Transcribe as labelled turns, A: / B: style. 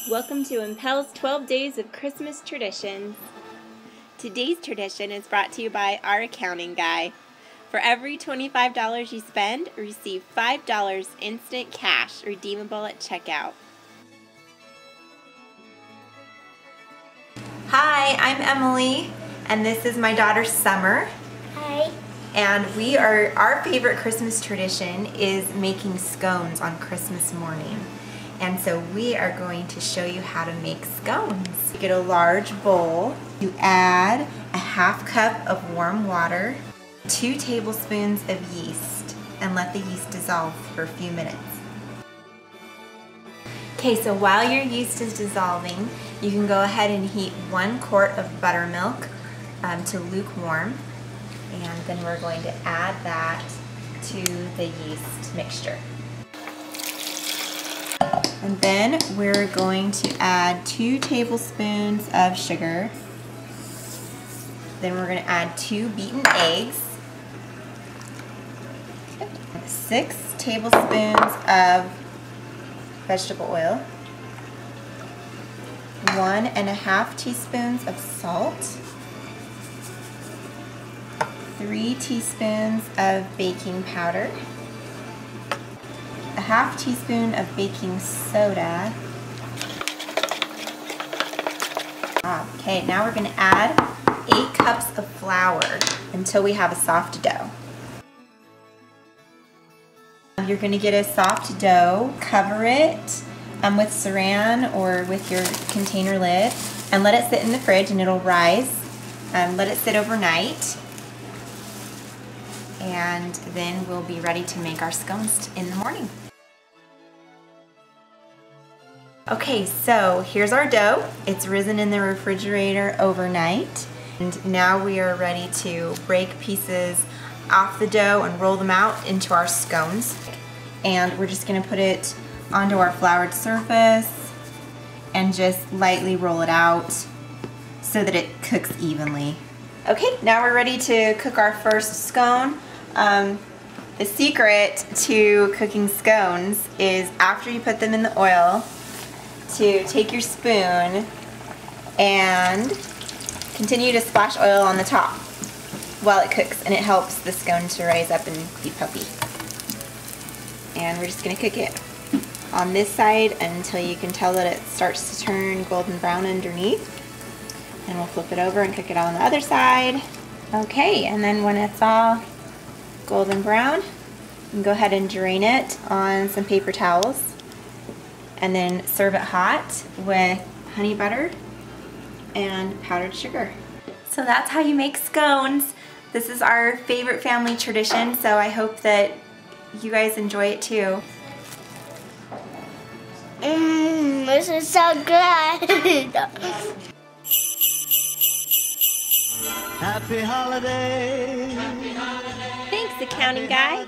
A: Welcome to Impel's 12 Days of Christmas Traditions. Today's tradition is brought to you by our accounting guy. For every $25 you spend, receive $5 instant cash redeemable at checkout.
B: Hi, I'm Emily, and this is my daughter Summer.
C: Hi.
B: And our favorite Christmas tradition is making scones on Christmas morning. And so we are going to show you how to make scones. You get a large bowl, you add a ½ cup of warm water, 2 tablespoons of yeast, and let the yeast dissolve for a few minutes. Okay, so while your yeast is dissolving, you can go ahead and heat 1 quart of buttermilk to lukewarm. And then we're going to add that to the yeast mixture. And then we're going to add 2 tablespoons of sugar. Then we're going to add 2 beaten eggs, 6 tablespoons of vegetable oil, 1½ teaspoons of salt, 3 teaspoons of baking powder, a ½ teaspoon of baking soda. Okay, now we're going to add 8 cups of flour until we have a soft dough. You're going to get a soft dough, cover it with saran or with your container lid, and let it sit in the fridge and it'll rise. Let it sit overnight, and then we'll be ready to make our scones in the morning. Okay, so here's our dough. It's risen in the refrigerator overnight, and now we are ready to break pieces off the dough and roll them out into our scones. And we're just going to put it onto our floured surface and just lightly roll it out so that it cooks evenly. Okay, now we're ready to cook our first scone. The secret to cooking scones is after you put them in the oil, to take your spoon and continue to splash oil on the top while it cooks, and it helps the scone to rise up and be puffy. And we're just going to cook it on this side until you can tell that it starts to turn golden brown underneath. And we'll flip it over and cook it on the other side. Okay, and then when it's all golden brown, you can go ahead and drain it on some paper towels and then serve it hot with honey butter and powdered sugar. So that's how you make scones. This is our favorite family tradition, so I hope that you guys enjoy it too.
C: This is so good.
D: Happy holiday.
A: Thanks, accounting guy.